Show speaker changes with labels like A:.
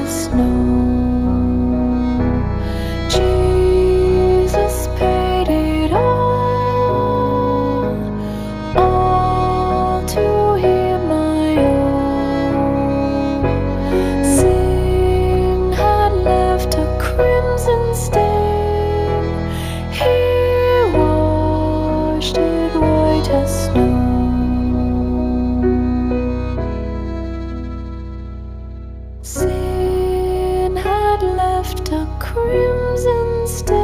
A: snow. Jesus paid it all to heal my own. Sin had left a crimson stain. He washed it white as snow. Sin had left a crimson stain.